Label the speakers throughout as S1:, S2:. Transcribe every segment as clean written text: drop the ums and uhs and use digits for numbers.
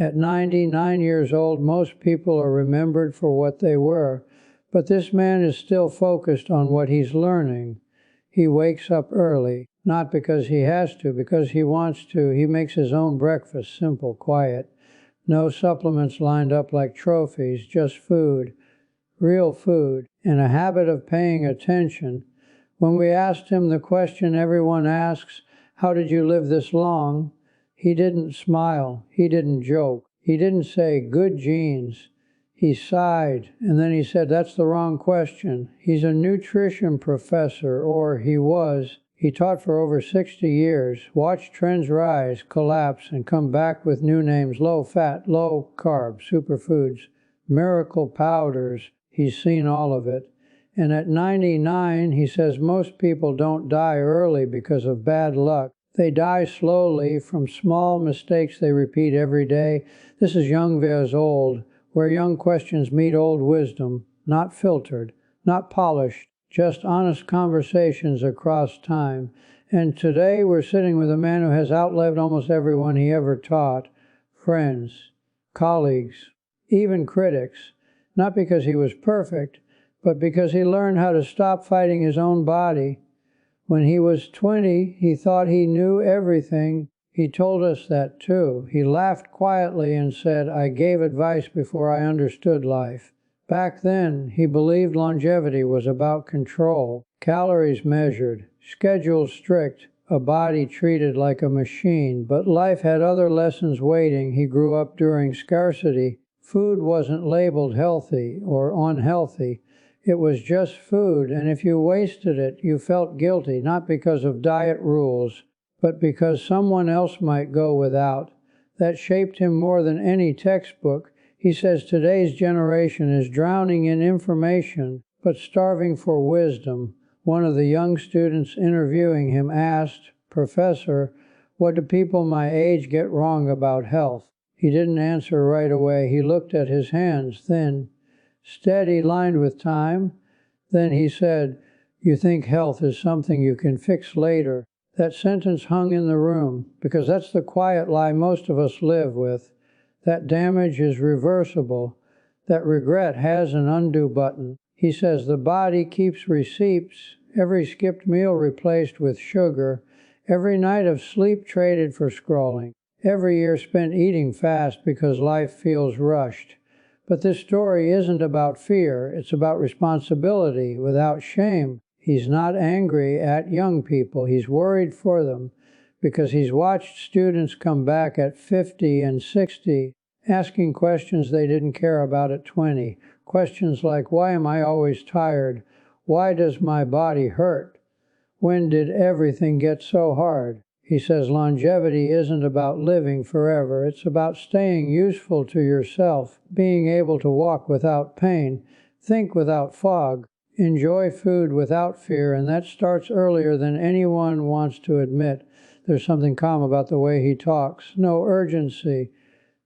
S1: At 99 years old, most people are remembered for what they were, but this man is still focused on what he's learning. He wakes up early, not because he has to, because he wants to. He makes his own breakfast, simple, quiet. No supplements lined up like trophies, just food, real food, and a habit of paying attention. When we asked him the question everyone asks, "How did you live this long?" he didn't smile, he didn't joke, he didn't say, "Good genes." He sighed, and then he said, "That's the wrong question." He's a nutrition professor, or he was. He taught for over 60 years, watched trends rise, collapse, and come back with new names: low fat, low carb, superfoods, miracle powders. He's seen all of it. And at 99, he says most people don't die early because of bad luck. They die slowly from small mistakes they repeat every day. This is young vs old, where young questions meet old wisdom, not filtered, not polished, just honest conversations across time. And today we're sitting with a man who has outlived almost everyone he ever taught, friends, colleagues, even critics, not because he was perfect, but because he learned how to stop fighting his own body. When he was 20, he thought he knew everything. He told us that too. He laughed quietly and said, "I gave advice before I understood life." Back then, he believed longevity was about control, calories measured, schedules strict, a body treated like a machine. But life had other lessons waiting. He grew up during scarcity. Food wasn't labeled healthy or unhealthy. It was just food, and if you wasted it, you felt guilty, not because of diet rules, but because someone else might go without. That shaped him more than any textbook. He says today's generation is drowning in information, but starving for wisdom. One of the young students interviewing him asked, "Professor, what do people my age get wrong about health?" He didn't answer right away. He looked at his hands, thin, steady, lined with time. Then he said, "You think health is something you can fix later." That sentence hung in the room, because that's the quiet lie most of us live with. That damage is reversible. That regret has an undo button. He says the body keeps receipts, every skipped meal replaced with sugar, every night of sleep traded for scrolling, every year spent eating fast because life feels rushed. But this story isn't about fear, it's about responsibility without shame. He's not angry at young people, he's worried for them, because he's watched students come back at 50 and 60, asking questions they didn't care about at 20. Questions like, why am I always tired? Why does my body hurt? When did everything get so hard? He says longevity isn't about living forever. It's about staying useful to yourself, being able to walk without pain, think without fog, enjoy food without fear, and that starts earlier than anyone wants to admit. There's something calm about the way he talks. No urgency,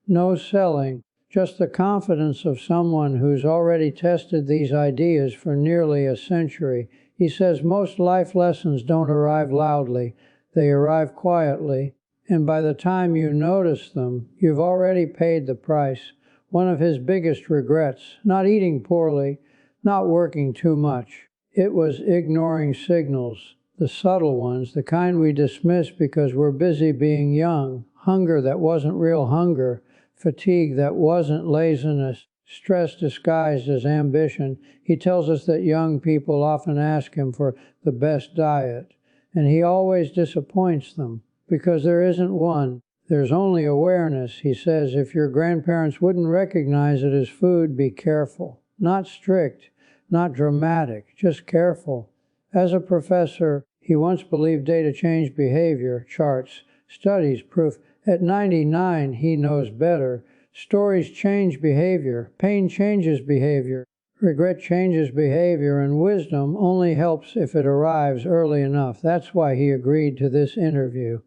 S1: no selling, just the confidence of someone who's already tested these ideas for nearly a century. He says most life lessons don't arrive loudly. They arrive quietly, and by the time you notice them, you've already paid the price. One of his biggest regrets, not eating poorly, not working too much. It was ignoring signals, the subtle ones, the kind we dismiss because we're busy being young. Hunger that wasn't real hunger, fatigue that wasn't laziness, stress disguised as ambition. He tells us that young people often ask him for the best diet, and he always disappoints them because there isn't one. There's only awareness. He says if your grandparents wouldn't recognize it as food, be careful. Not strict, not dramatic, just careful. As a professor, he once believed data changed behavior, charts, studies, proof. At 99, he knows better. Stories change behavior. Pain changes behavior. Regret changes behavior, and wisdom only helps if it arrives early enough. That's why he agreed to this interview.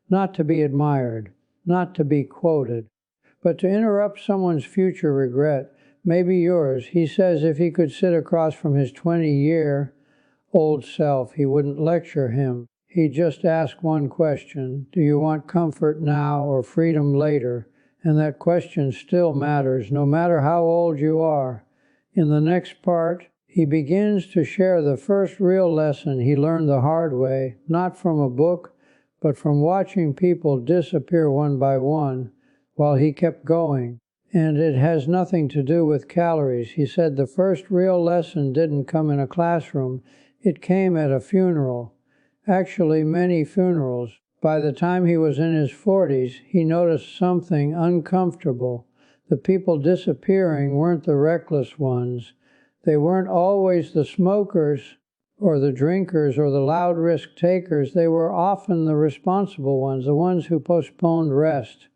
S1: Not to be admired, not to be quoted, but to interrupt someone's future regret, maybe yours. He says if he could sit across from his 20-year-old self, he wouldn't lecture him. He'd just ask one question: do you want comfort now or freedom later? And that question still matters, no matter how old you are. In the next part, he begins to share the first real lesson he learned the hard way, not from a book, but from watching people disappear one by one while he kept going. And it has nothing to do with calories. He said the first real lesson didn't come in a classroom, it came at a funeral. Actually, many funerals. By the time he was in his 40s, he noticed something uncomfortable. The people disappearing weren't the reckless ones. They weren't always the smokers or the drinkers or the loud risk takers. They were often the responsible ones, the ones who postponed rest,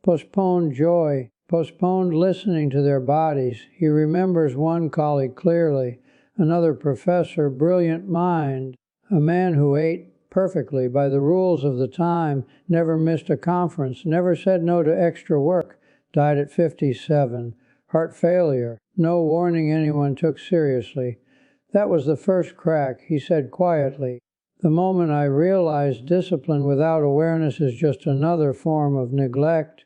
S1: postponed joy, postponed listening to their bodies. He remembers one colleague clearly, another professor, brilliant mind, a man who ate perfectly by the rules of the time, never missed a conference, never said no to extra work, died at 57, heart failure, no warning anyone took seriously. That was the first crack, he said quietly. The moment I realized discipline without awareness is just another form of neglect.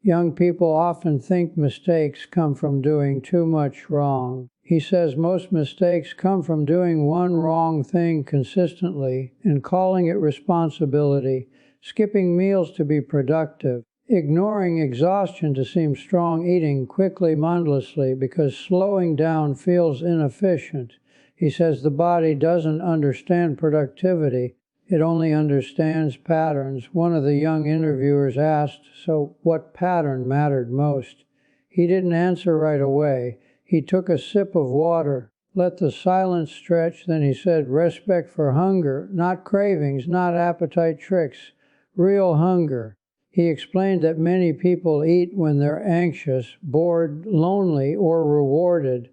S1: Young people often think mistakes come from doing too much wrong. He says most mistakes come from doing one wrong thing consistently and calling it responsibility, skipping meals to be productive, ignoring exhaustion to seem strong, eating quickly, mindlessly, because slowing down feels inefficient. He says the body doesn't understand productivity. It only understands patterns. One of the young interviewers asked, so what pattern mattered most? He didn't answer right away. He took a sip of water, let the silence stretch, then he said, respect for hunger, not cravings, not appetite tricks, real hunger. He explained that many people eat when they're anxious, bored, lonely, or rewarded,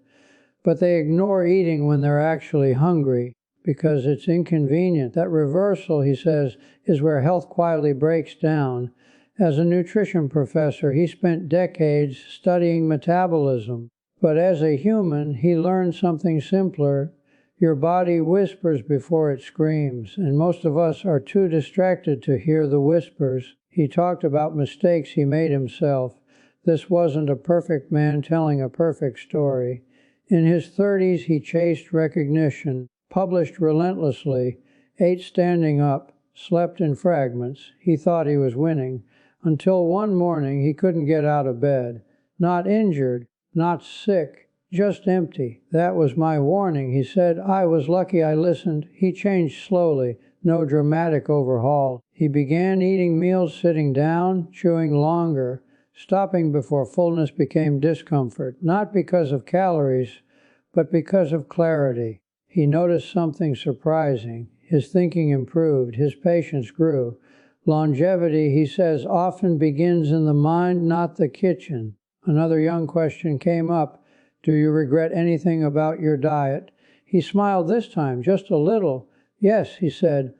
S1: but they ignore eating when they're actually hungry because it's inconvenient. That reversal, he says, is where health quietly breaks down. As a nutrition professor, he spent decades studying metabolism. But as a human, he learned something simpler. Your body whispers before it screams, and most of us are too distracted to hear the whispers. He talked about mistakes he made himself. This wasn't a perfect man telling a perfect story. In his 30s, he chased recognition, published relentlessly, ate standing up, slept in fragments. He thought he was winning, until one morning he couldn't get out of bed. Not injured, not sick, just empty. That was my warning, he said. I was lucky I listened. He changed slowly, no dramatic overhaul. He began eating meals sitting down, chewing longer, stopping before fullness became discomfort, not because of calories, but because of clarity. He noticed something surprising. His thinking improved, his patience grew. Longevity, he says, often begins in the mind, not the kitchen. Another young question came up. Do you regret anything about your diet? He smiled this time, just a little. Yes, he said,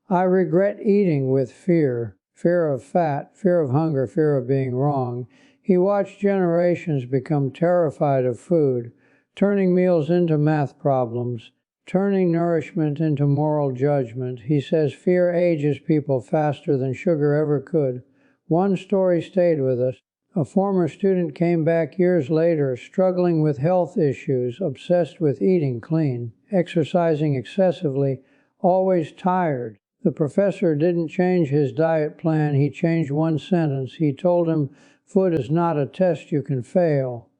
S1: I regret eating with fear. Fear of fat, fear of hunger, fear of being wrong. He watched generations become terrified of food, turning meals into math problems, turning nourishment into moral judgment. He says fear ages people faster than sugar ever could. One story stayed with us. A former student came back years later, struggling with health issues, obsessed with eating clean, exercising excessively, always tired. The professor didn't change his diet plan, he changed one sentence. He told him, food is not a test you can fail.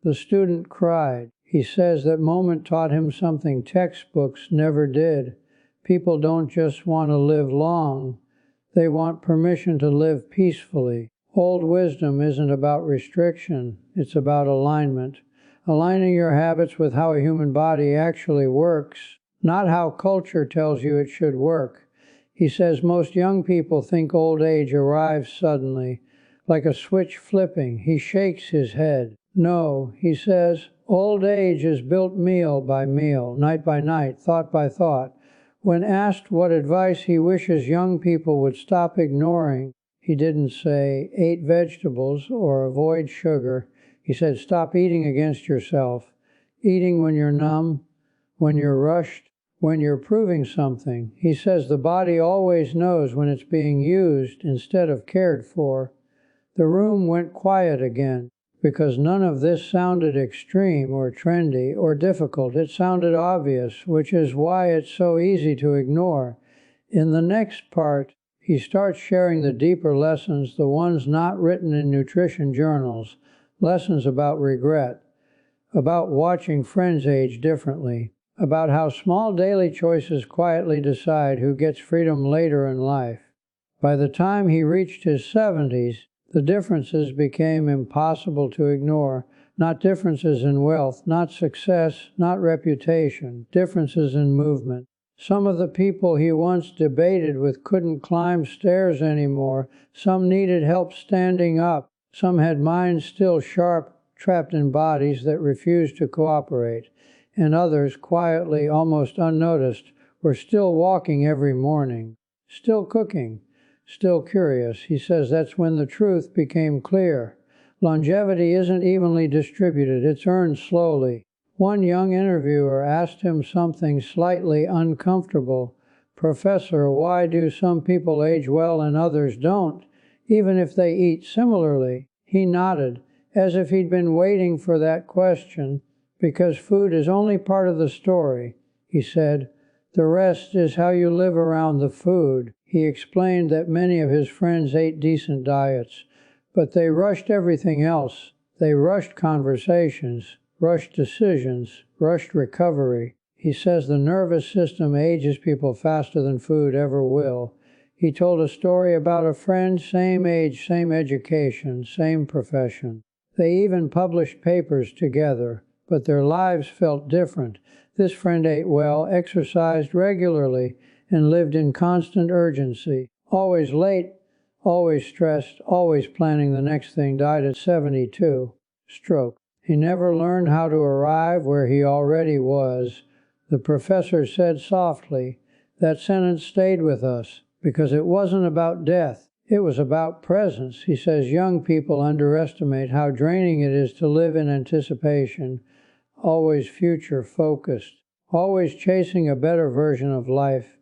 S1: The student cried. He says that moment taught him something textbooks never did. People don't just want to live long, they want permission to live peacefully. Old wisdom isn't about restriction, it's about alignment. Aligning your habits with how a human body actually works, not how culture tells you it should work. He says most young people think old age arrives suddenly, like a switch flipping. He shakes his head. No, he says, old age is built meal by meal, night by night, thought by thought. When asked what advice he wishes young people would stop ignoring, he didn't say, eat vegetables or avoid sugar. He said, stop eating against yourself. Eating when you're numb, when you're rushed, when you're proving something. He says the body always knows when it's being used instead of cared for. The room went quiet again, because none of this sounded extreme or trendy or difficult. It sounded obvious, which is why it's so easy to ignore. In the next part, he starts sharing the deeper lessons, the ones not written in nutrition journals, lessons about regret, about watching friends age differently, about how small daily choices quietly decide who gets freedom later in life. By the time he reached his 70s, the differences became impossible to ignore. Not differences in wealth, not success, not reputation, differences in movement. Some of the people he once debated with couldn't climb stairs anymore. Some needed help standing up. Some had minds still sharp, trapped in bodies that refused to cooperate. And others, quietly, almost unnoticed, were still walking every morning, still cooking, still curious. He says that's when the truth became clear. Longevity isn't evenly distributed, it's earned slowly. One young interviewer asked him something slightly uncomfortable. "Professor, why do some people age well and others don't, even if they eat similarly?" He nodded, as if he'd been waiting for that question. "Because food is only part of the story," he said. "The rest is how you live around the food." He explained that many of his friends ate decent diets, but they rushed everything else. They rushed conversations, rushed decisions, rushed recovery. He says the nervous system ages people faster than food ever will. He told a story about a friend, same age, same education, same profession. They even published papers together, but their lives felt different. This friend ate well, exercised regularly, and lived in constant urgency. Always late, always stressed, always planning the next thing. Died at 72. Stroke. He never learned how to arrive where he already was. The professor said softly. That sentence stayed with us, because it wasn't about death. It was about presence. He says young people underestimate how draining it is to live in anticipation, always future-focused, always chasing a better version of life.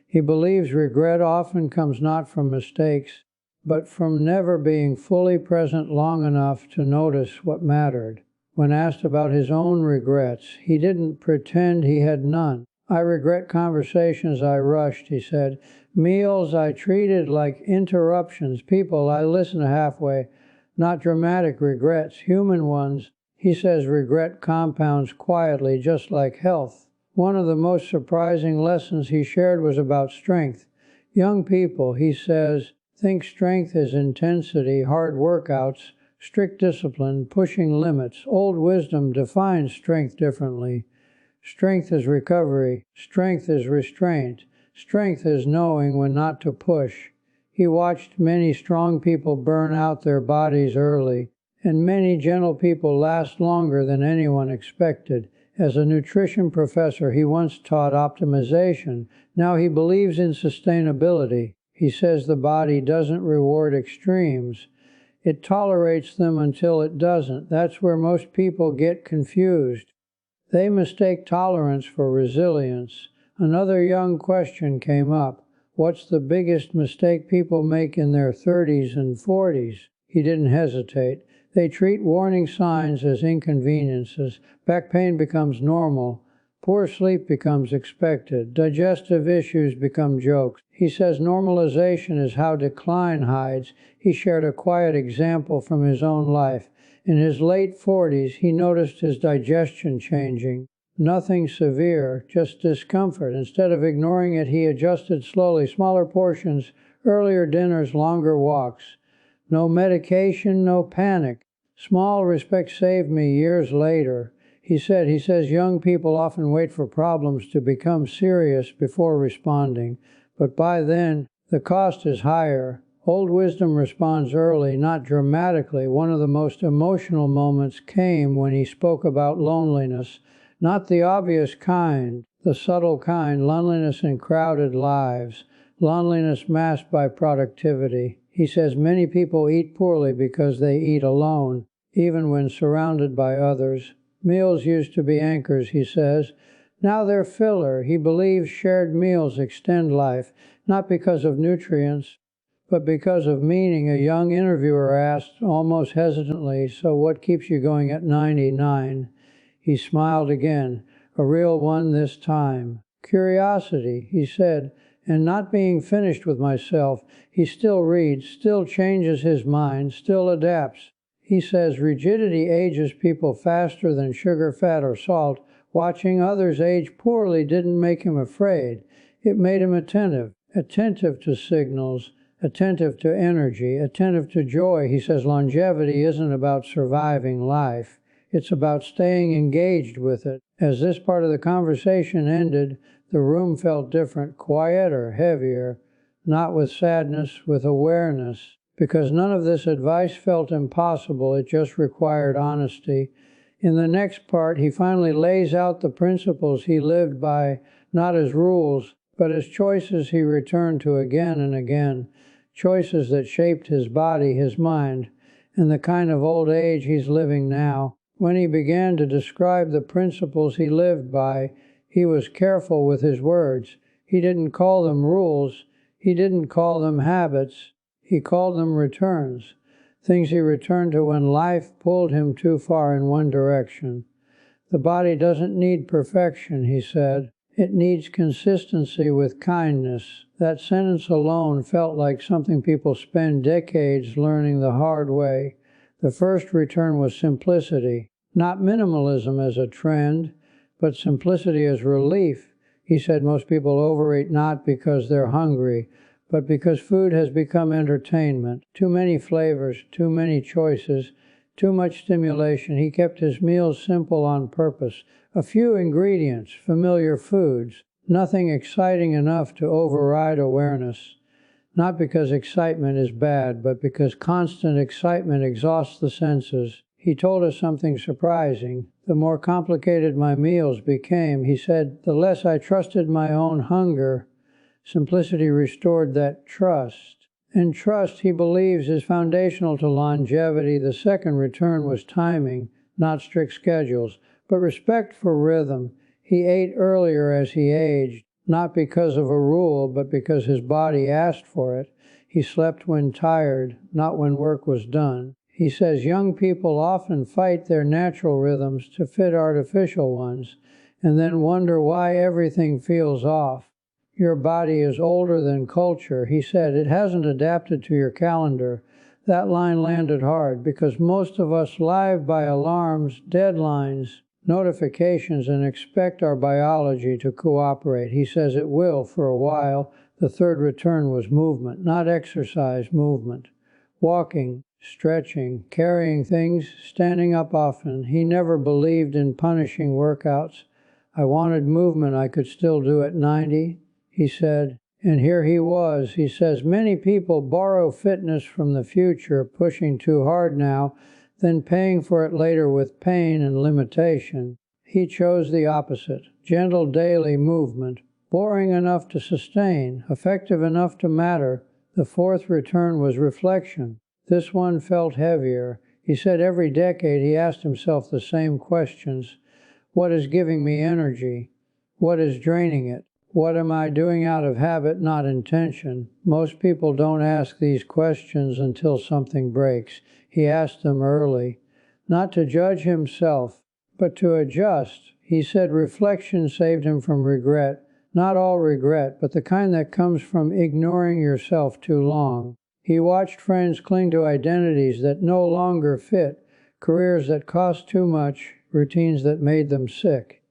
S1: He believes regret often comes not from mistakes, but from never being fully present long enough to notice what mattered. When asked about his own regrets, he didn't pretend he had none. "I regret conversations I rushed," he said. "Meals I treated like interruptions. People I listened to halfway. Not dramatic regrets, human ones." He says regret compounds quietly, just like health. One of the most surprising lessons he shared was about strength. Young people, he says, think strength is intensity, hard workouts, strict discipline, pushing limits. Old wisdom defines strength differently. Strength is recovery. Strength is restraint. Strength is knowing when not to push. He watched many strong people burn out their bodies early, and many gentle people last longer than anyone expected. As a nutrition professor, he once taught optimization. Now he believes in sustainability. He says the body doesn't reward extremes. It tolerates them until it doesn't. That's where most people get confused. They mistake tolerance for resilience. Another young question came up. What's the biggest mistake people make in their 30s and 40s? He didn't hesitate. They treat warning signs as inconveniences. Back pain becomes normal. Poor sleep becomes expected. Digestive issues become jokes. He says normalization is how decline hides. He shared a quiet example from his own life. In his late 40s, he noticed his digestion changing. Nothing severe, just discomfort. Instead of ignoring it, he adjusted slowly. Smaller portions, earlier dinners, longer walks. No medication, no panic. Small respect saved me years later. He says young people often wait for problems to become serious before responding, but by then, the cost is higher. Old wisdom responds early, not dramatically. One of the most emotional moments came when he spoke about loneliness, not the obvious kind, the subtle kind, loneliness in crowded lives, loneliness masked by productivity. He says many people eat poorly because they eat alone, even when surrounded by others. Meals used to be anchors, he says. Now they're filler. He believes shared meals extend life, not because of nutrients, but because of meaning, a young interviewer asked, almost hesitantly, "So what keeps you going at 99? He smiled again, a real one this time. "Curiosity," he said, "and not being finished with myself." He still reads, still changes his mind, still adapts. He says rigidity ages people faster than sugar, fat, or salt. Watching others age poorly didn't make him afraid. It made him attentive to signals, attentive to energy, attentive to joy. He says longevity isn't about surviving life. It's about staying engaged with it. As this part of the conversation ended, the room felt different, quieter, heavier, not with sadness, with awareness. Because none of this advice felt impossible, it just required honesty. In the next part, he finally lays out the principles he lived by, not as rules, but as choices he returned to again and again, choices that shaped his body, his mind, and the kind of old age he's living now. When he began to describe the principles he lived by, he was careful with his words. He didn't call them rules. He didn't call them habits. He called them returns, things he returned to when life pulled him too far in one direction. The body doesn't need perfection, he said. It needs consistency with kindness. That sentence alone felt like something people spend decades learning the hard way. The first return was simplicity, not minimalism as a trend, but simplicity as relief. He said most people overeat not because they're hungry, but because food has become entertainment. Too many flavors, too many choices, too much stimulation. He kept his meals simple on purpose. A few ingredients, familiar foods, nothing exciting enough to override awareness. Not because excitement is bad, but because constant excitement exhausts the senses. He told us something surprising. The more complicated my meals became, he said, the less I trusted my own hunger. Simplicity restored that trust. And trust, he believes, is foundational to longevity. The second return was timing, not strict schedules, but respect for rhythm. He ate earlier as he aged, not because of a rule, but because his body asked for it. He slept when tired, not when work was done. He says young people often fight their natural rhythms to fit artificial ones, and then wonder why everything feels off. Your body is older than culture. He said it hasn't adapted to your calendar. That line landed hard because most of us live by alarms, deadlines, notifications, and expect our biology to cooperate. He says it will for a while. The third return was movement, not exercise, movement. Walking, stretching, carrying things, standing up often. He never believed in punishing workouts. I wanted movement I could still do at 90. He said, and here he was. He says, many people borrow fitness from the future, pushing too hard now, then paying for it later with pain and limitation. He chose the opposite, gentle daily movement, boring enough to sustain, effective enough to matter. The fourth return was reflection. This one felt heavier. He said every decade he asked himself the same questions. What is giving me energy? What is draining it? What am I doing out of habit, not intention? Most people don't ask these questions until something breaks. He asked them early, not to judge himself, but to adjust. He said reflection saved him from regret. Not all regret, but the kind that comes from ignoring yourself too long. He watched friends cling to identities that no longer fit, careers that cost too much, routines that made them sick.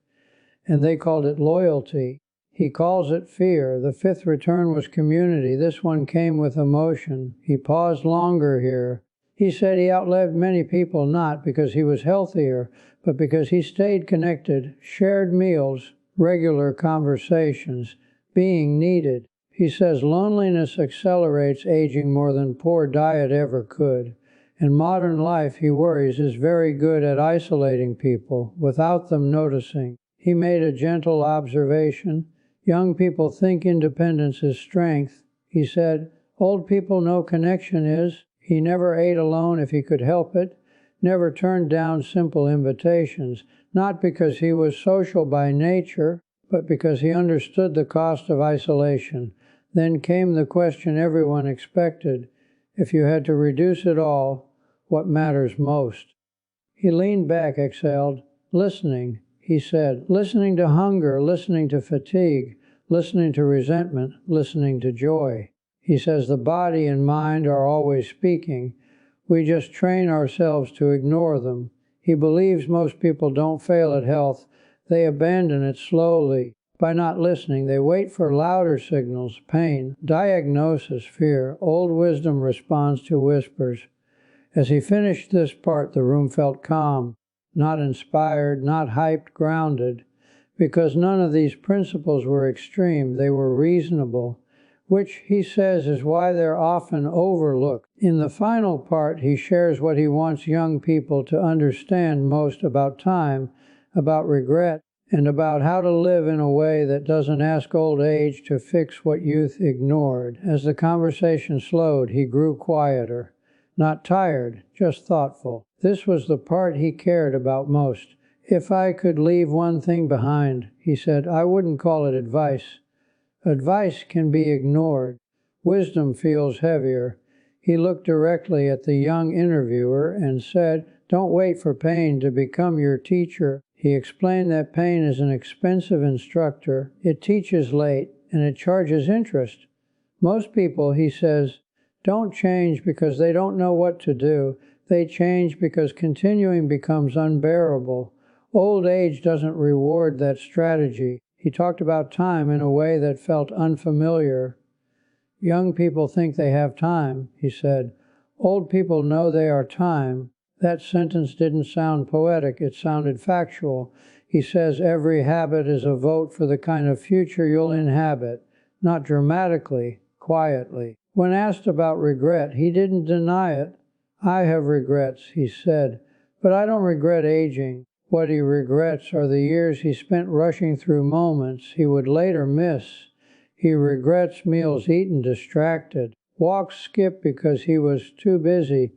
S1: And they called it loyalty. He calls it fear. The fifth return was community. This one came with emotion. He paused longer here. He said he outlived many people not because he was healthier, but because he stayed connected, shared meals, regular conversations, being needed. He says loneliness accelerates aging more than poor diet ever could. And modern life, he worries, is very good at isolating people without them noticing. He made a gentle observation. Young people think independence is strength. He said, old people know connection is. He never ate alone if he could help it, never turned down simple invitations, not because he was social by nature, but because he understood the cost of isolation. Then came the question everyone expected. If you had to reduce it all, what matters most? He leaned back, exhaled. Listening, he said. Listening to hunger, listening to fatigue, listening to resentment, listening to joy. He says the body and mind are always speaking. We just train ourselves to ignore them. He believes most people don't fail at health. They abandon it slowly. By not listening, they wait for louder signals, pain, diagnosis, fear. Old wisdom responds to whispers. As he finished this part, the room felt calm, not inspired, not hyped, grounded, because none of these principles were extreme, they were reasonable, which he says is why they're often overlooked. In the final part, he shares what he wants young people to understand most about time, about regret, and about how to live in a way that doesn't ask old age to fix what youth ignored. As the conversation slowed, he grew quieter. Not tired, just thoughtful. This was the part he cared about most. If I could leave one thing behind, he said, I wouldn't call it advice. Advice can be ignored. Wisdom feels heavier. He looked directly at the young interviewer and said, don't wait for pain to become your teacher. He explained that pain is an expensive instructor. It teaches late, and it charges interest. Most people, he says, don't change because they don't know what to do. They change because continuing becomes unbearable. Old age doesn't reward that strategy. He talked about time in a way that felt unfamiliar. Young people think they have time, he said. Old people know they are time. That sentence didn't sound poetic, it sounded factual. He says every habit is a vote for the kind of future you'll inhabit, not dramatically, quietly. When asked about regret, he didn't deny it. I have regrets, he said, but I don't regret aging. What he regrets are the years he spent rushing through moments he would later miss. He regrets meals eaten distracted, walks skipped because he was too busy,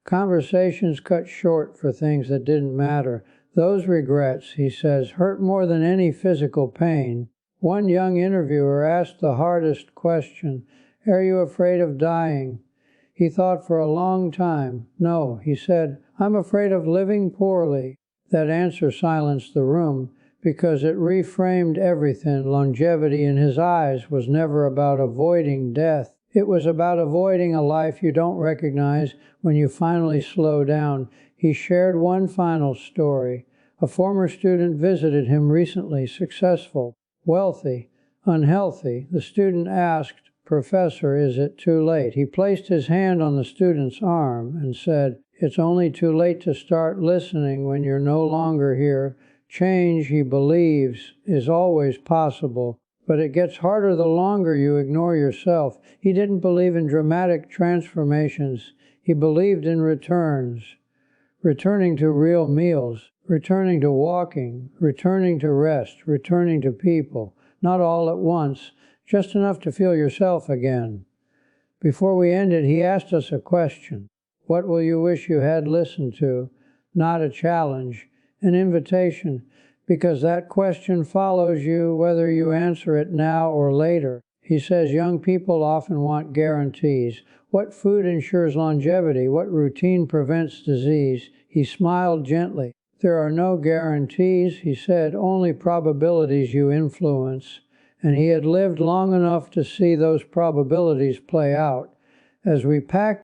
S1: conversations cut short for things that didn't matter. Those regrets, he says, hurt more than any physical pain. One young interviewer asked the hardest question, are you afraid of dying? He thought for a long time. No, he said, I'm afraid of living poorly. That answer silenced the room because it reframed everything. Longevity in his eyes was never about avoiding death. It was about avoiding a life you don't recognize when you finally slow down. He shared one final story. A former student visited him recently, successful, wealthy, unhealthy. The student asked, Professor, is it too late? He placed his hand on the student's arm and said, it's only too late to start listening when you're no longer here. Change, he believes, is always possible, but it gets harder the longer you ignore yourself. He didn't believe in dramatic transformations. He believed in returns. Returning to real meals, returning to walking, returning to rest, returning to people. Not all at once, just enough to feel yourself again. Before we ended, he asked us a question. What will you wish you had listened to? Not a challenge, an invitation, because that question follows you whether you answer it now or later. He says young people often want guarantees. What food ensures longevity? What routine prevents disease? He smiled gently. There are no guarantees, he said, only probabilities you influence. And he had lived long enough to see those probabilities play out. As we packed